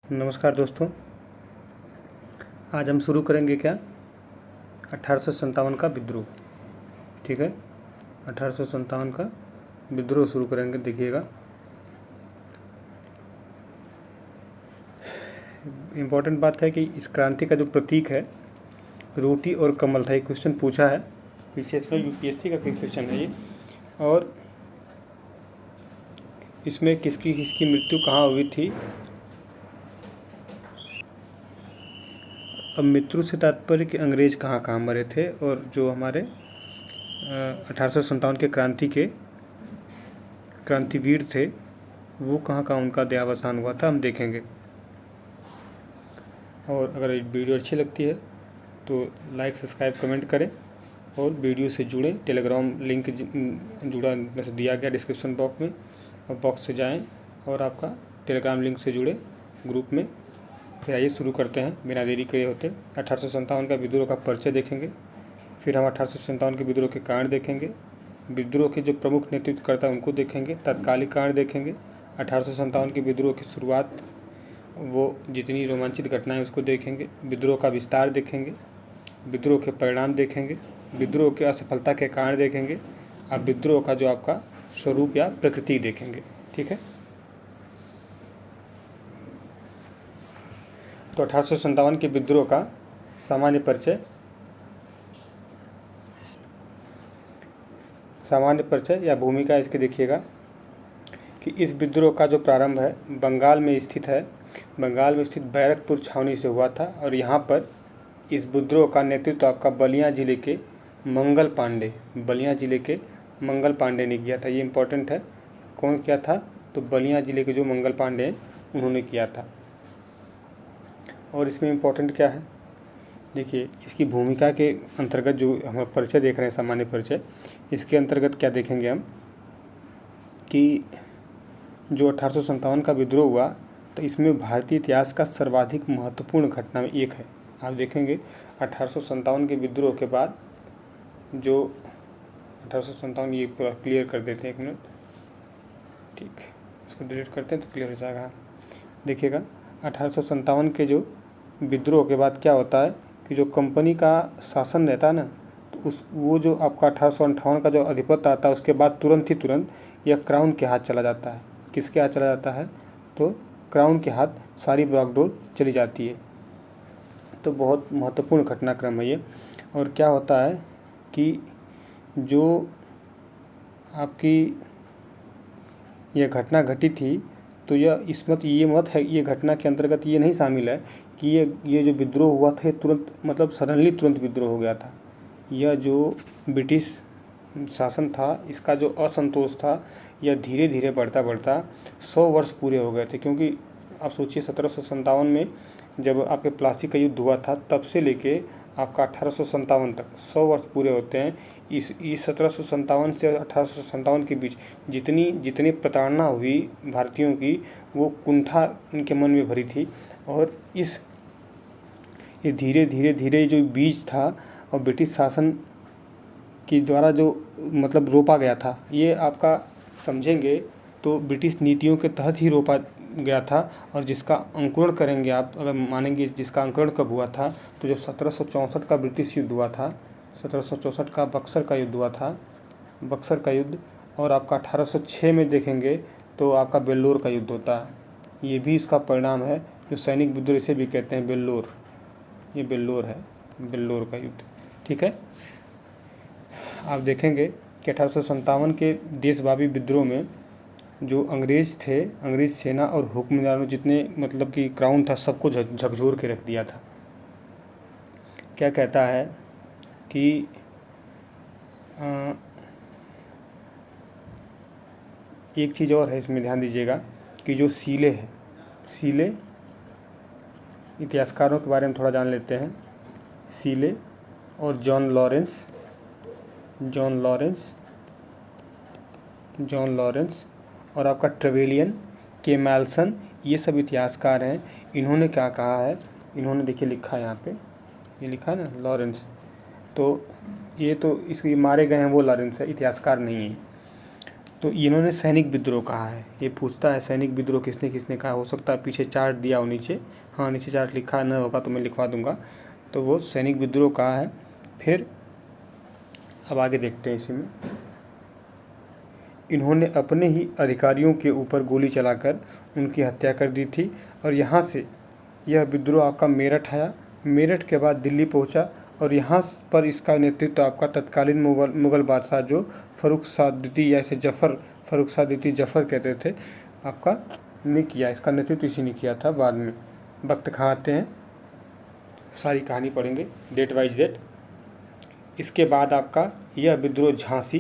नमस्कार दोस्तों। आज हम शुरू करेंगे क्या 1857 का विद्रोह। ठीक है, 1857 का विद्रोह शुरू करेंगे। देखिएगा, इम्पोर्टेंट बात है कि इस क्रांति का जो प्रतीक है रोटी और कमल था। एक क्वेश्चन पूछा है, विशेषकर यूपीएससी का क्वेश्चन है ये। और इसमें किसकी किसकी मृत्यु कहाँ हुई थी। अब मृत्यु से तात्पर्य कि अंग्रेज कहाँ कहाँ मरे थे और जो हमारे 1857 के क्रांतिवीर थे वो कहाँ कहाँ उनका देहावसान हुआ था, हम देखेंगे। और अगर वीडियो अच्छी लगती है तो लाइक सब्सक्राइब कमेंट करें और वीडियो से जुड़ें। टेलीग्राम लिंक जुड़ा दिया गया डिस्क्रिप्शन बॉक्स में, और बॉक्स से जाएं और आपका टेलीग्राम लिंक से जुड़े ग्रुप में। फिर आइए शुरू करते हैं बिना देरी किए होते। 1857 का विद्रोह का परिचय देखेंगे, फिर हम 1857 के विद्रोह के कारण देखेंगे, विद्रोह के जो प्रमुख नेतृत्वकर्ता उनको देखेंगे, तत्कालिक कारण देखेंगे, 1857 के विद्रोह की शुरुआत, वो जितनी रोमांचित घटनाएं उसको देखेंगे, विद्रोह का विस्तार देखेंगे, विद्रोह के परिणाम देखेंगे, विद्रोह के असफलता के कारण देखेंगे, अब विद्रोह का जो आपका स्वरूप या प्रकृति देखेंगे। ठीक है, तो 1857 के विद्रोह का सामान्य परिचय या भूमिका इसकी देखिएगा कि इस विद्रोह का जो प्रारंभ है बंगाल में स्थित है। बंगाल में स्थित बैरकपुर छावनी से हुआ था और यहाँ पर इस विद्रोह का नेतृत्व आपका बलिया जिले के मंगल पांडे ने किया था। ये इम्पोर्टेंट है, कौन किया था, तो बलिया जिले के जो मंगल पांडे हैं उन्होंने किया था। और इसमें इम्पोर्टेंट क्या है, देखिए इसकी भूमिका के अंतर्गत जो हम परिचय देख रहे हैं, सामान्य परिचय, इसके अंतर्गत क्या देखेंगे हम कि जो 1857 का विद्रोह हुआ तो इसमें भारतीय इतिहास का सर्वाधिक महत्वपूर्ण घटना में एक है। आप देखेंगे 1857 के विद्रोह के बाद जो 1857, ये पूरा क्लियर कर देते हैं, एक मिनट, ठीक, इसको डिलीट करते हैं तो क्लियर हो जाएगा। देखिएगा 1857 के जो विद्रोह के बाद क्या होता है कि जो कंपनी का शासन रहता है ना, तो वो जो आपका 1858 का जो अधिपत्य आता है उसके बाद तुरंत यह क्राउन के हाथ चला जाता है। किसके हाथ चला जाता है, तो क्राउन के हाथ सारी बागडोर चली जाती है। तो बहुत महत्वपूर्ण घटनाक्रम है ये। और क्या होता है कि जो आपकी यह घटना घटी थी तो ये घटना के अंतर्गत ये नहीं शामिल है कि ये जो विद्रोह हुआ था तुरंत, मतलब सडनली तुरंत विद्रोह हो गया था। यह जो ब्रिटिश शासन था इसका जो असंतोष था यह धीरे धीरे बढ़ता 100 वर्ष पूरे हो गए थे। क्योंकि आप सोचिए 1757 में जब आपके प्लासी का युद्ध हुआ था तब से लेके आपका 1857 तक 100 वर्ष पूरे होते हैं। इस 1757 से 1857 के बीच जितनी प्रताड़ना हुई भारतीयों की, वो कुंठा उनके मन में भरी थी। और ये धीरे जो बीज था और ब्रिटिश शासन के द्वारा जो मतलब रोपा गया था, ये आपका समझेंगे तो ब्रिटिश नीतियों के तहत ही रोपा गया था। और जिसका अंकुरण करेंगे आप, अगर मानेंगे जिसका अंकुरण कब हुआ था, तो जो 1764 का ब्रिटिश युद्ध हुआ था, 1764 का बक्सर का युद्ध हुआ था, बक्सर का युद्ध, और आपका 1806 में देखेंगे तो आपका बेल्लोर का युद्ध होता है। ये भी इसका परिणाम है, जो सैनिक विद्रोह इसे भी कहते हैं बेल्लोर। ये बेल्लोर है, बेल्लोर का युद्ध। ठीक है, आप देखेंगे कि 1857 के देशव्यापी विद्रोह में जो अंग्रेज थे, अंग्रेज सेना और हुक्मरानों जितने मतलब कि क्राउन था सबको झकझोर के रख दिया था। क्या कहता है कि एक चीज़ और है, इसमें ध्यान दीजिएगा कि जो सीले है, सीले इतिहासकारों के बारे में थोड़ा जान लेते हैं। सीले और जॉन लॉरेंस और आपका ट्रेवेलियन, के मैल्सन, ये सब इतिहासकार हैं। इन्होंने क्या कहा है, इन्होंने देखिए लिखा है यहाँ पे, ये लिखा है ना लॉरेंस, तो ये तो इसके मारे गए हैं वो लॉरेंस है, इतिहासकार नहीं है। तो इन्होंने सैनिक विद्रोह कहा है। ये पूछता है सैनिक विद्रोह किसने किसने कहा, हो सकता है पीछे चार्ट दिया हो नीचे, हाँ नीचे चार्ट लिखा न होगा तो मैं लिखवा दूंगा। तो वो सैनिक विद्रोह कहा है। फिर अब आगे देखते हैं इसी में, इन्होंने अपने ही अधिकारियों के ऊपर गोली चलाकर उनकी हत्या कर दी थी। और यहाँ से यह विद्रोह आपका मेरठ आया, मेरठ के बाद दिल्ली पहुँचा और यहाँ पर इसका नेतृत्व आपका तत्कालीन मुग़ल बादशाह जो फ़र्रुख़ द्वितीय या इसे फ़र्रुख़ द्वितीय जफ़र कहते थे आपका ने किया। इसका नेतृत्व इसी ने किया था। बाद में वक्त कहाँ आते हैं, सारी कहानी पढ़ेंगे डेट वाइज डेट। इसके बाद आपका यह विद्रोह झांसी,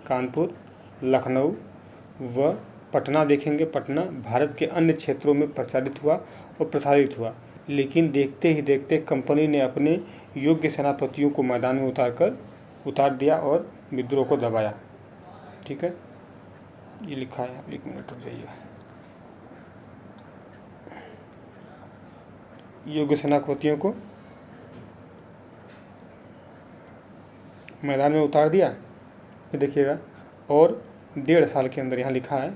कानपुर, लखनऊ व पटना देखेंगे। पटना भारत के अन्य क्षेत्रों में प्रचारित हुआ और प्रसारित हुआ, लेकिन देखते ही देखते कंपनी ने अपने योग्य सेनापतियों को मैदान में उतार दिया और विद्रोह को दबाया। ठीक है, ये लिखा है, आप 1 मिनट रुक जाइए। योग्य सेनापतियों को मैदान में उतार दिया। फिर देखिएगा, और 1.5 साल के अंदर, यहाँ लिखा है,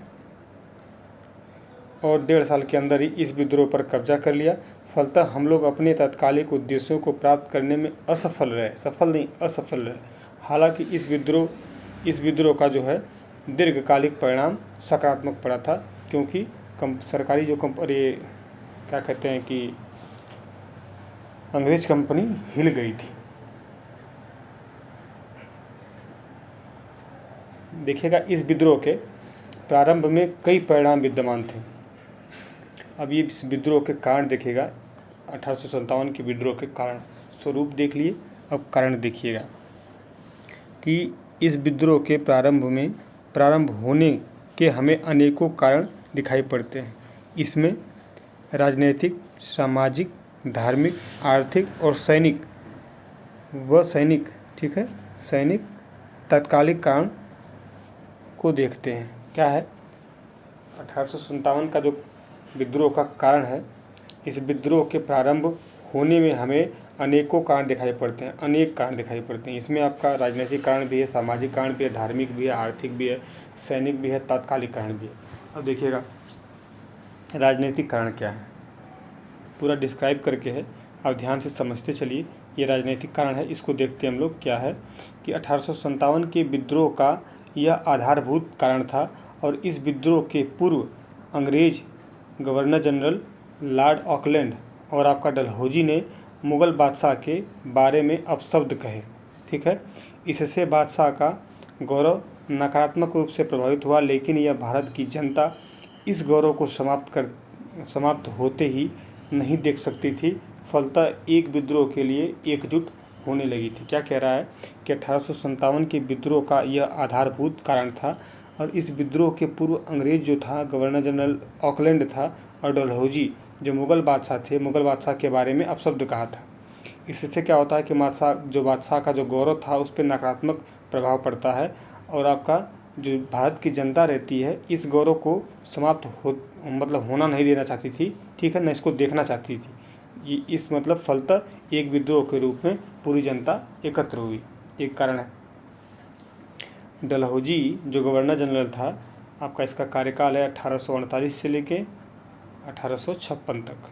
और 1.5 साल के अंदर ही इस विद्रोह पर कब्जा कर लिया। फलतः हम लोग अपने तात्कालिक उद्देश्यों को प्राप्त करने में असफल रहे, सफल नहीं असफल रहे। हालांकि इस विद्रोह का जो है दीर्घकालिक परिणाम सकारात्मक पड़ा था, क्योंकि सरकारी जो क्या कहते हैं कि अंग्रेज कंपनी हिल गई थी। देखिएगा, इस विद्रोह के प्रारंभ में कई परिणाम विद्यमान थे। अब ये इस विद्रोह के कारण देखिएगा, 1857 के विद्रोह के कारण स्वरूप देख लिए। अब कारण देखिएगा कि इस विद्रोह के प्रारंभ होने के हमें अनेकों कारण दिखाई पड़ते हैं। इसमें राजनीतिक, सामाजिक, धार्मिक, आर्थिक और सैनिक, ठीक है, सैनिक तात्कालिक कारण को देखते हैं। क्या है 1857 का जो विद्रोह का कारण है, इस विद्रोह के प्रारंभ होने में हमें अनेकों कारण दिखाई पड़ते हैं, अनेक कारण दिखाई पड़ते हैं। इसमें आपका राजनीतिक कारण भी है, सामाजिक कारण भी है, धार्मिक भी है, आर्थिक भी है, सैनिक भी है, तात्कालिक कारण भी है। अब देखिएगा राजनीतिक कारण क्या है, पूरा डिस्क्राइब करके है, आप ध्यान से समझते चलिए। ये राजनीतिक कारण है, इसको देखते हम लोग। क्या है कि 1857 के विद्रोह का यह आधारभूत कारण था, और इस विद्रोह के पूर्व अंग्रेज गवर्नर जनरल लॉर्ड ऑकलैंड और आपका डलहौजी ने मुग़ल बादशाह के बारे में अपशब्द कहे। ठीक है, इससे बादशाह का गौरव नकारात्मक रूप से प्रभावित हुआ, लेकिन यह भारत की जनता इस गौरव को समाप्त होते ही नहीं देख सकती थी। फलतः एक विद्रोह के लिए एकजुट होने लगी थी। क्या कह रहा है कि 1857 के विद्रोह का यह आधारभूत कारण था, और इस विद्रोह के पूर्व अंग्रेज जो था गवर्नर जनरल ऑकलैंड था, और डलहौजी जो मुग़ल बादशाह थे, मुग़ल बादशाह के बारे में अपशब्द कहा था। इससे क्या होता है कि बादशाह का जो गौरव था उस पर नकारात्मक प्रभाव पड़ता है, और आपका जो भारत की जनता रहती है इस गौरव को होना नहीं देना चाहती थी। ठीक है, न इसको देखना चाहती थी। ये इस फलतः एक विद्रोह के रूप में पूरी जनता एकत्र हुई, एक कारण है। डलहौजी जो गवर्नर जनरल था आपका, इसका कार्यकाल है 1848 से लेके 1856 तक।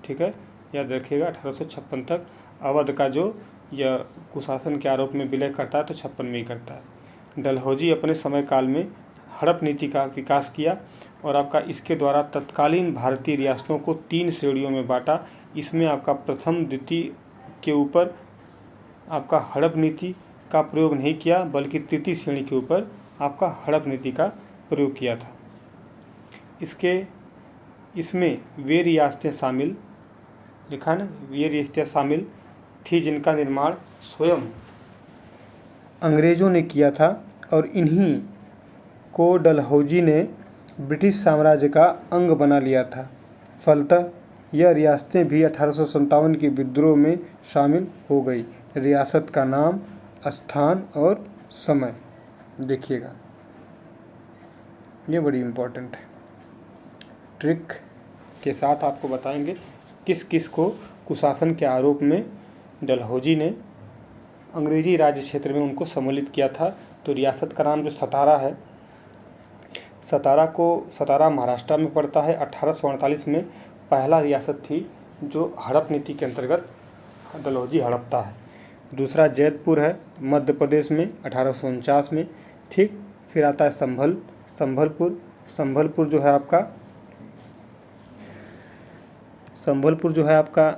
ठीक है, याद रखिएगा 1856 तक। अवध का जो यह कुशासन के आरोप में विलय करता है तो 56 में ही करता है। डलहौजी अपने समय काल में हड़प नीति का विकास किया, और आपका इसके द्वारा तत्कालीन भारतीय रियासतों को 3 श्रेणियों में बांटा। इसमें आपका प्रथम द्वितीय के ऊपर आपका हड़प नीति का प्रयोग नहीं किया, बल्कि तृतीय श्रेणी के ऊपर आपका हड़प नीति का प्रयोग किया था। इसमें वे रियासतें शामिल, लिखा ना, वे रियासतें शामिल थी जिनका निर्माण स्वयं अंग्रेज़ों ने किया था, और इन्हीं को डलहौजी ने ब्रिटिश साम्राज्य का अंग बना लिया था। फलतः यह रियासतें भी 1857 के विद्रोह में शामिल हो गई। रियासत का नाम, स्थान और समय देखिएगा, ये बड़ी इम्पोर्टेंट है। ट्रिक के साथ आपको बताएंगे किस किस को कुशासन के आरोप में डलहौजी ने अंग्रेजी राज्य क्षेत्र में उनको सम्मिलित किया था। तो रियासत का नाम जो सतारा है, सतारा महाराष्ट्र में पड़ता है। 1848 में पहला रियासत थी जो हड़प नीति के अंतर्गत डलहौजी हड़पता है। दूसरा जैतपुर है मध्य प्रदेश में 1849 में, ठीक। फिर आता है संभलपुर जो है आपका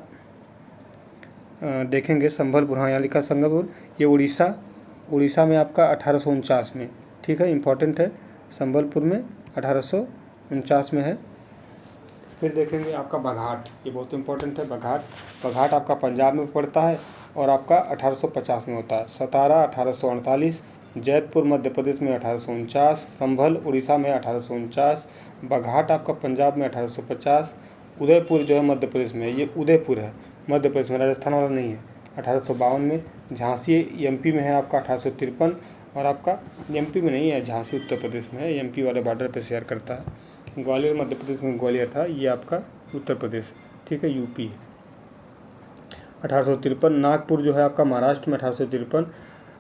देखेंगे संभलपुर, हाँ यहाँ लिखा संभलपुर, ये उड़ीसा में आपका 1849 में, ठीक है, इम्पोर्टेंट है, संभलपुर में 1849 में है। फिर देखेंगे आपका बघाट, ये बहुत इम्पोर्टेंट है, बघाट आपका पंजाब में पड़ता है और आपका 1850 में होता है। सतारा 1848, जैतपुर मध्य प्रदेश में 1849, संभल उड़ीसा में 1849, बघाट आपका पंजाब में 1850, उदयपुर जो है मध्य प्रदेश में, ये उदयपुर है मध्य प्रदेश में, राजस्थान वाला नहीं है, 1852 में। झांसी एमपी में है आपका 1853, और आपका एमपी में नहीं है, झांसी उत्तर प्रदेश में है, एमपी वाले बॉर्डर पे शेयर करता है। ग्वालियर मध्य प्रदेश में ग्वालियर था, ये आपका उत्तर प्रदेश, ठीक है, यूपी है। 1853 नागपुर जो है आपका महाराष्ट्र में 1853,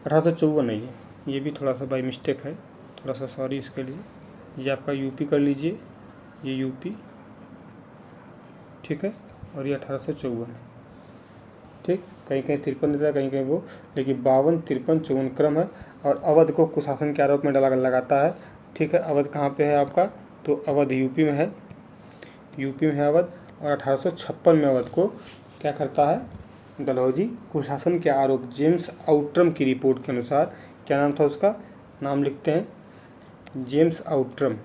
1854 नहीं है, ये भी थोड़ा सा बाई मिस्टेक है, थोड़ा सा सॉरी इसके लिए। ये आपका यूपी कर लीजिए, ये यूपी, ठीक है, और ये 1854 है, ठीक। कहीं 53 देता है, कहीं वो, लेकिन 52, 53, 54 क्रम है। और अवध को कुशासन के आरोप में लगाता है, ठीक है। अवध कहाँ पे है आपका, तो अवध यूपी में है, अवध। और 1856 में अवध को क्या करता है, डलहौजी कुशासन के आरोप, जेम्स आउट्रम की रिपोर्ट के अनुसार, क्या नाम था उसका, नाम लिखते हैं, जेम्स आउट्रम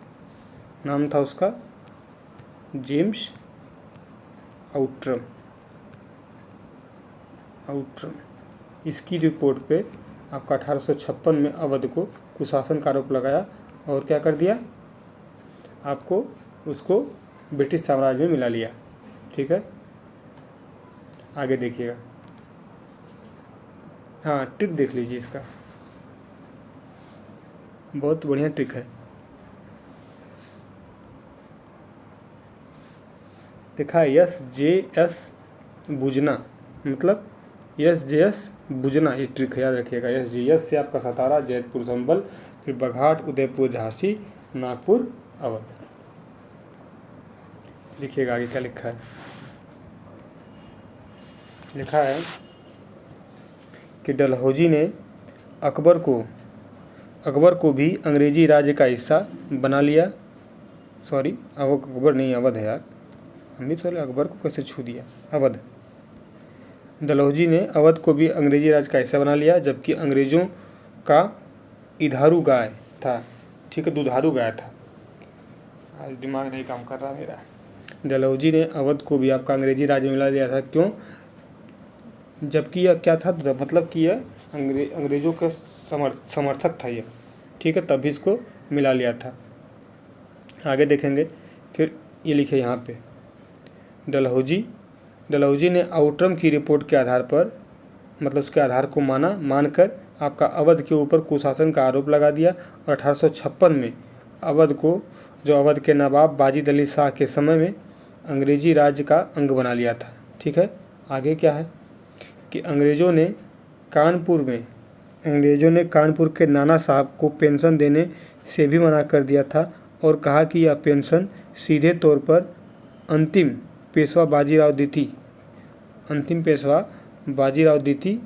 नाम था उसका, जेम्स आउट्रम, इसकी रिपोर्ट पे आपका 1856 में अवध को कुशासन का आरोप लगाया और क्या कर दिया, आपको उसको ब्रिटिश साम्राज्य में मिला लिया, ठीक है। आगे देखिएगा, हाँ ट्रिक देख लीजिए इसका, बहुत बढ़िया ट्रिक है। देखा है SJS बुझना, मतलब SJS बुझना, ये ट्रिक याद रखिएगा। SJS से आपका सतारा, जैतपुर, संभल, फिर बघाट, उदयपुर, झांसी, नागपुर, अवध। देखिएगा आगे क्या लिखा है, लिखा है कि डलहौजी ने अकबर को भी अंग्रेजी राज्य का हिस्सा बना लिया। सॉरी, अकबर नहीं, अवध है यार, हमने चले अकबर को कैसे छू दिया, अवध। डलहौजी ने अवध को भी अंग्रेजी राज का हिस्सा बना लिया, जबकि अंग्रेजों का इधारू गाय था, ठीक है, दुधारू गाय था। आज दिमाग नहीं काम कर रहा मेरा। डलहौजी ने अवध को भी आपका अंग्रेजी राज में मिला दिया था, क्यों, जबकि यह क्या था, मतलब कि यह अंग्रेजों के समर्थक था ये, ठीक है, तभी इसको मिला लिया था। आगे देखेंगे, फिर ये लिखे यहाँ पे, डलहौजी ने आउट्रम की रिपोर्ट के आधार पर, मतलब उसके आधार को मानकर आपका अवध के ऊपर कुशासन का आरोप लगा दिया। और 1856 में अवध को, जो अवध के नवाब वाजिद अली शाह के समय में, अंग्रेजी राज्य का अंग बना लिया था, ठीक है। आगे क्या है कि अंग्रेज़ों ने कानपुर के नाना साहब को पेंशन देने से भी मना कर दिया था और कहा कि यह पेंशन सीधे तौर पर अंतिम पेशवा बाजीराव द्वितीय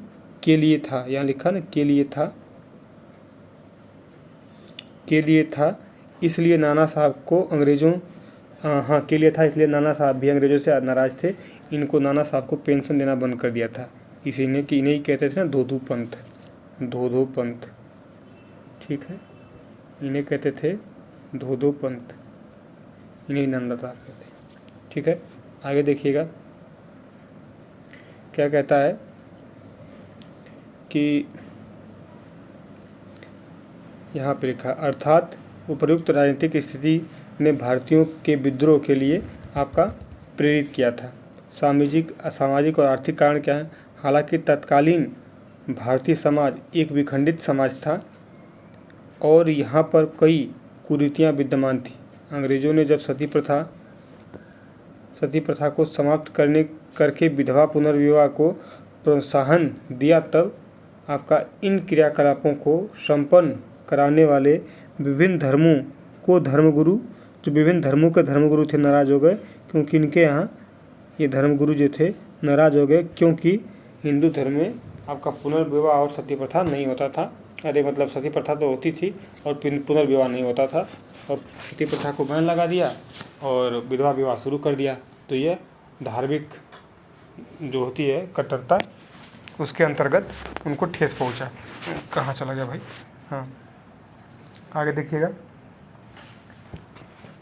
के लिए था। यहाँ लिखा ना, के लिए था, इसलिए नाना साहब को अंग्रेज़ों, हाँ के लिए था, इसलिए नाना साहब भी अंग्रेज़ों से नाराज़ थे, इनको नाना साहब को पेंशन देना बंद कर दिया था। इसीलिए कि इन्हें ही कहते थे ना धोधो पंथ, ठीक है, इन्हें कहते थे धोधो पंथ, इन्हें नंदातार कहते हैं, ठीक है। आगे देखिएगा क्या कहता है कि यहाँ पे लिखा, अर्थात उपर्युक्त राजनीतिक स्थिति ने भारतीयों के विद्रोह के लिए आपका प्रेरित किया था। सामाजिक और आर्थिक कारण क्या है, हालांकि तत्कालीन भारतीय समाज एक विखंडित समाज था और यहाँ पर कई कुरीतियाँ विद्यमान थी। अंग्रेज़ों ने जब सती प्रथा को समाप्त करके विधवा पुनर्विवाह को प्रोत्साहन दिया, तब आपका इन क्रियाकलापों को संपन्न कराने वाले विभिन्न धर्मों को धर्मगुरु, जो विभिन्न धर्मों के धर्मगुरु थे, नाराज हो गए, क्योंकि इनके यहाँ ये धर्मगुरु जो थे नाराज हो गए, क्योंकि हिंदू धर्म में आपका पुनर्विवाह और सती प्रथा नहीं होता था। अरे मतलब सती प्रथा तो होती थी और पुनर्विवाह नहीं होता था, और सती प्रथा को बैन लगा दिया और विधवा विवाह शुरू कर दिया। तो ये धार्मिक जो होती है कट्टरता, उसके अंतर्गत उनको ठेस पहुंचा। कहाँ चला गया भाई? हाँ, आगे देखिएगा,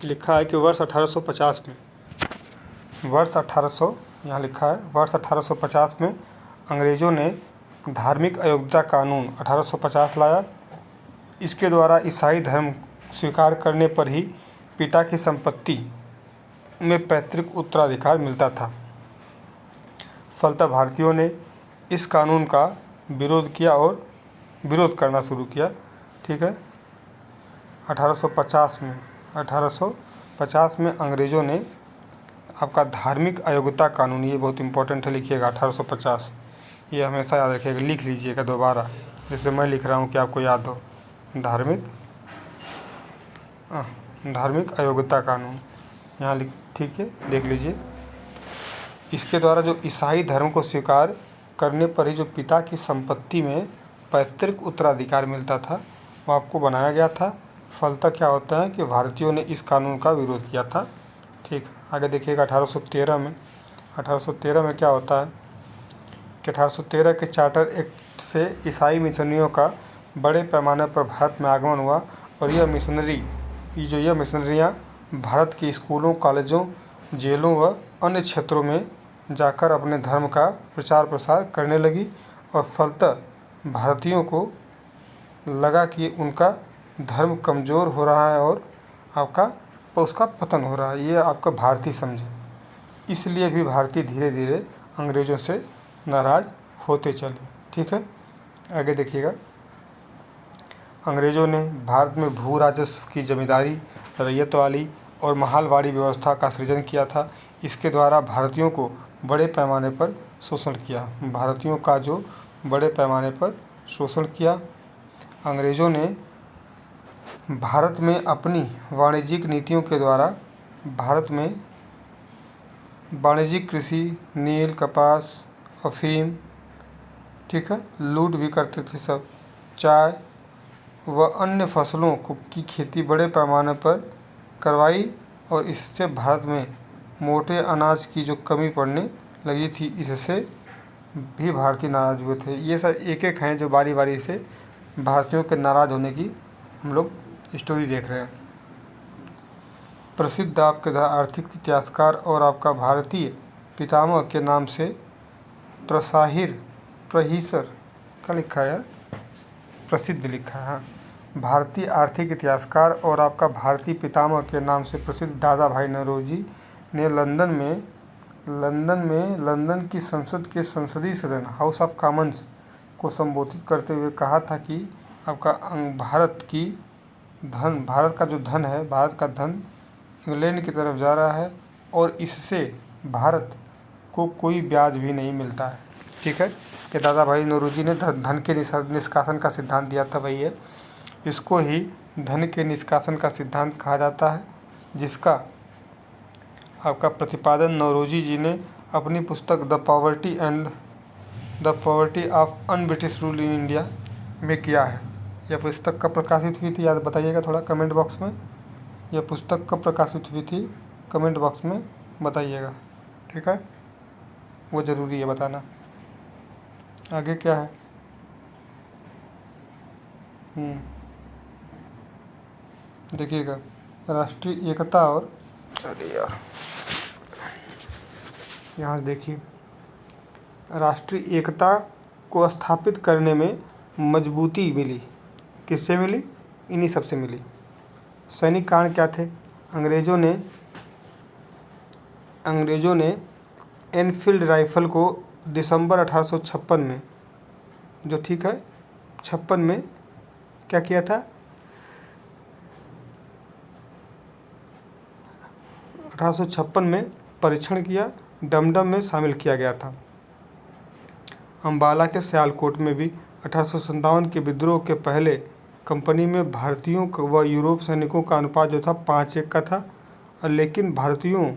लिखा है कि वर्ष 1850 में, वर्ष 1800 यहाँ लिखा है, वर्ष 1850 में अंग्रेज़ों ने धार्मिक अयोग्यता कानून 1850 लाया। इसके द्वारा ईसाई धर्म स्वीकार करने पर ही पिता की संपत्ति में पैतृक उत्तराधिकार मिलता था। फलतः भारतीयों ने इस कानून का विरोध किया और विरोध करना शुरू किया। ठीक है, 1850 में अंग्रेज़ों ने आपका धार्मिक अयोग्यता कानून, ये बहुत इंपॉर्टेंट है, लिखिएगा 1850, ये हमेशा याद रखिएगा, लिख लीजिएगा दोबारा, जैसे मैं लिख रहा हूँ कि आपको याद हो। धार्मिक अयोग्यता कानून यहाँ लिख, ठीक है, देख लीजिए। इसके द्वारा जो ईसाई धर्म को स्वीकार करने पर ही जो पिता की संपत्ति में पैतृक उत्तराधिकार मिलता था, वो आपको बनाया गया था। फलतः क्या होता है कि भारतीयों ने इस कानून का विरोध किया था। ठीक, आगे देखिएगा 1813 में क्या होता है कि 1813 के चार्टर एक्ट से ईसाई मिशनरियों का बड़े पैमाने पर भारत में आगमन हुआ, और यह मिशनरियाँ भारत के स्कूलों, कॉलेजों, जेलों व अन्य क्षेत्रों में जाकर अपने धर्म का प्रचार प्रसार करने लगी, और फलतः भारतीयों को लगा कि उनका धर्म कमज़ोर हो रहा है और उसका पतन हो रहा है। ये आपका भारतीय समझे, इसलिए भी भारतीय धीरे धीरे अंग्रेज़ों से नाराज़ होते चले। ठीक है, आगे देखिएगा, अंग्रेज़ों ने भारत में भू राजस्व की जमींदारी, रैयत वाली और महलवाड़ी व्यवस्था का सृजन किया था। इसके द्वारा भारतीयों को बड़े पैमाने पर शोषण किया, अंग्रेज़ों ने भारत में अपनी वाणिज्यिक नीतियों के द्वारा भारत में वाणिज्यिक कृषि, नील, कपास, अफीम, ठीक है, लूट भी करते थे सब, चाय व अन्य फसलों की खेती बड़े पैमाने पर करवाई, और इससे भारत में मोटे अनाज की जो कमी पड़ने लगी थी, इससे भी भारतीय नाराज़ हुए थे। ये सब एक एक हैं जो बारी बारी से भारतीयों के नाराज़ होने की हम लोग स्टोरी देख रहे हैं। प्रसिद्ध आपके आर्थिक इतिहासकार और आपका भारतीय पितामह के नाम से प्रहीसर का लिखा है, प्रसिद्ध लिखा है। हाँ, भारतीय आर्थिक इतिहासकार और आपका भारतीय पितामह के नाम से प्रसिद्ध दादा भाई नौरोजी ने लंदन की संसद के संसदीय सदन हाउस ऑफ कॉमन्स को संबोधित करते हुए कहा था कि आपका भारत का जो धन है, भारत का धन इंग्लैंड की तरफ जा रहा है, और इससे भारत को कोई ब्याज भी नहीं मिलता है। ठीक है, कि दादा भाई नौरोजी ने धन के निष्कासन का सिद्धांत दिया था, वही है, इसको ही धन के निष्कासन का सिद्धांत कहा जाता है, जिसका आपका प्रतिपादन नौरोजी जी ने अपनी पुस्तक the poverty of un-British rule in India में किया है। यह पुस्तक कब प्रकाशित हुई थी, याद बताइएगा थोड़ा कमेंट बॉक्स में। यह पुस्तक कब प्रकाशित हुई थी, कमेंट बॉक्स में बताइएगा। ठीक है, वो ज़रूरी है बताना। आगे क्या है, देखिएगा, राष्ट्रीय एकता और, चलिए यार यहाँ देखिए, राष्ट्रीय एकता को स्थापित करने में मजबूती मिली, किससे मिली? इन्हीं सबसे मिली। सैनिक कारण क्या थे? अंग्रेज़ों ने एनफील्ड राइफल को दिसंबर 1856 में, जो ठीक है 56 में क्या किया था, 1856 में परीक्षण किया, डमडम में शामिल किया गया था। अम्बाला के सियालकोट में भी 1857 के विद्रोह के पहले कंपनी में भारतीयों व यूरोप सैनिकों का अनुपात जो था 5:1 का था। और लेकिन भारतीयों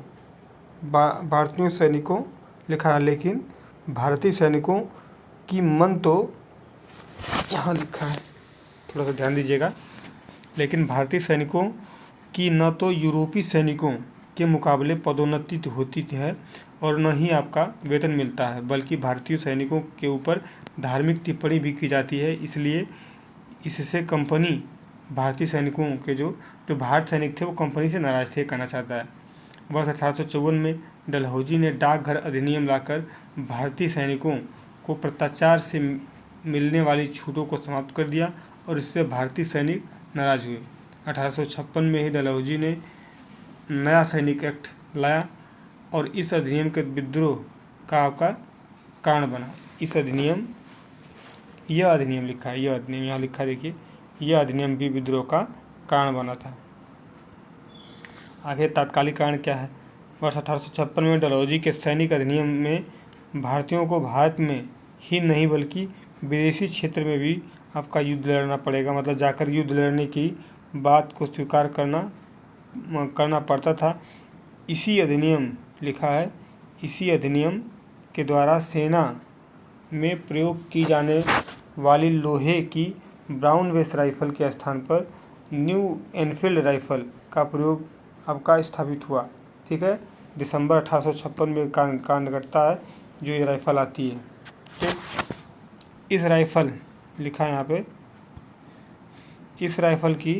सैनिकों लिखा है, लेकिन भारतीय सैनिकों की मन तो यहाँ लिखा है, थोड़ा सा ध्यान दीजिएगा। लेकिन भारतीय सैनिकों की न तो यूरोपीय सैनिकों के मुकाबले पदोन्नति होती है और न ही आपका वेतन मिलता है, बल्कि भारतीय सैनिकों के ऊपर धार्मिक टिप्पणी भी की जाती है। इसलिए इससे कंपनी भारतीय सैनिकों के जो भारत सैनिक थे वो कंपनी से नाराज थे, कहना चाहता है। वर्ष 1854 में डलहौजी ने डाकघर अधिनियम लाकर भारतीय सैनिकों को भ्रष्टाचार से मिलने वाली छूटों को समाप्त कर दिया और इससे भारतीय सैनिक नाराज हुए। 1856 में ही डलहौजी ने नया सैनिक एक्ट लाया और इस अधिनियम के विद्रोह का आपका कारण बना। इस अधिनियम, यह अधिनियम लिखा है, यह अधिनियम यहाँ लिखा देखिए, यह अधिनियम भी विद्रोह का कारण बना था। आगे तात्कालिक कारण क्या है? वर्ष 1856 में डलहौजी के सैनिक अधिनियम में भारतीयों को भारत में ही नहीं बल्कि विदेशी क्षेत्र में भी आपका युद्ध लड़ना पड़ेगा, मतलब जाकर युद्ध लड़ने की बात को स्वीकार करना पड़ता था। इसी अधिनियम लिखा है, इसी अधिनियम के द्वारा सेना में प्रयोग की जाने वाली लोहे की ब्राउन वेस राइफल के स्थान पर न्यू एनफील्ड राइफल का प्रयोग आपका स्थापित हुआ। ठीक है, दिसंबर 1856 में कांड घटता है जो ये राइफल आती है। ठीक, इस राइफल लिखा है यहाँ पे, इस राइफल की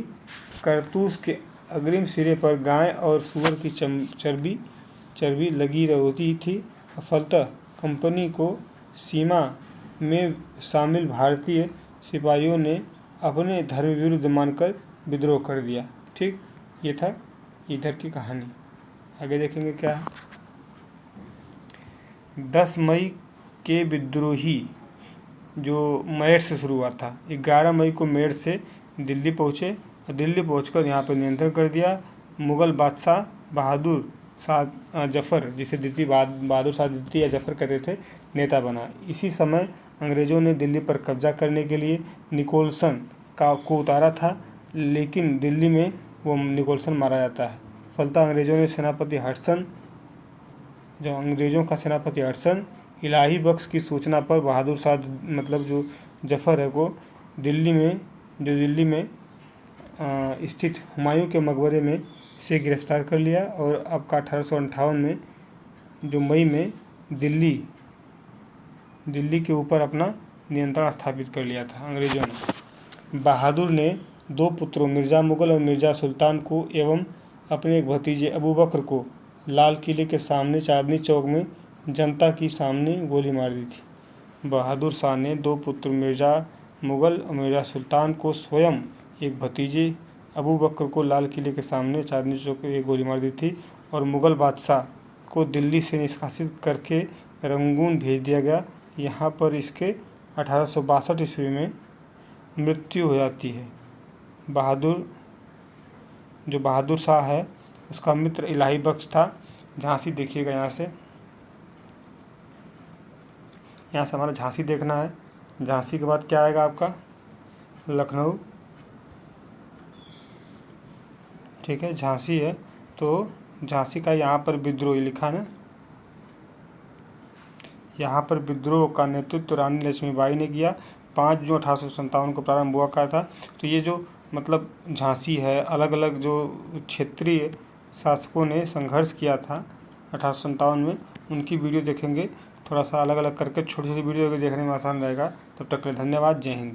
कारतूस के अग्रिम सिरे पर गाय और सूअर की चर्बी लगी होती थी। फलतः कंपनी को सीमा में शामिल भारतीय सिपाहियों ने अपने धर्म विरुद्ध मानकर विद्रोह कर दिया। ठीक, ये था इधर की कहानी। आगे देखेंगे क्या है। 10 मई के विद्रोही जो मेरठ से शुरू हुआ था, 11 मई को मेरठ से दिल्ली पहुँचे और दिल्ली पहुंचकर यहाँ पर नियंत्रण कर दिया। मुग़ल बादशाह बहादुर शाह जफ़र, जिसे बहादुर शाह द्वितीय या जफ़र कहते थे, नेता बना। इसी समय अंग्रेज़ों ने दिल्ली पर कब्जा करने के लिए निकोलसन को उतारा था, लेकिन दिल्ली में वो निकोलसन मारा जाता है। फलतः अंग्रेज़ों का सेनापति हडसन इलाही बख्श की सूचना पर बहादुर शाह मतलब जो जफ़र है को दिल्ली में स्थित हुमायूं के मकबरे में से गिरफ्तार कर लिया और आपका 1858 में जो मई में दिल्ली के ऊपर अपना नियंत्रण स्थापित कर लिया था अंग्रेज़ों ने। बहादुर ने 2 पुत्रों मिर्ज़ा मुग़ल और मिर्ज़ा सुल्तान को एवं अपने एक भतीजे अबू बकर को लाल किले के सामने चांदनी चौक में जनता की सामने गोली मार दी थी। बहादुर शाह ने 2 पुत्र मिर्ज़ा मुग़ल और मिर्ज़ा सुल्तान को स्वयं एक भतीजे अबू बकर को लाल किले के सामने चांदनी चौक में गोली मार दी थी और मुग़ल बादशाह को दिल्ली से निष्कासित करके रंगून भेज दिया गया। यहाँ पर इसके 1862 ईस्वी में मृत्यु हो जाती है। बहादुर शाह है, उसका मित्र इलाही बख्श था। झांसी देखिएगा, यहाँ से हमारा झांसी देखना है। झांसी के बाद क्या आएगा आपका लखनऊ। ठीक है, झांसी है तो झांसी का यहाँ पर विद्रोह लिखा है ना, यहाँ पर विद्रोह का नेतृत्व रानी लक्ष्मीबाई ने किया। 5 जून 1857 को प्रारंभ हुआ का था। तो ये जो मतलब झांसी है, अलग अलग जो क्षेत्रीय शासकों ने संघर्ष किया था 1857 में, उनकी वीडियो देखेंगे। थोड़ा सा अलग अलग करके छोटी छोटी वीडियो देखने में आसान रहेगा। तब तक के लिए धन्यवाद। जय हिंद।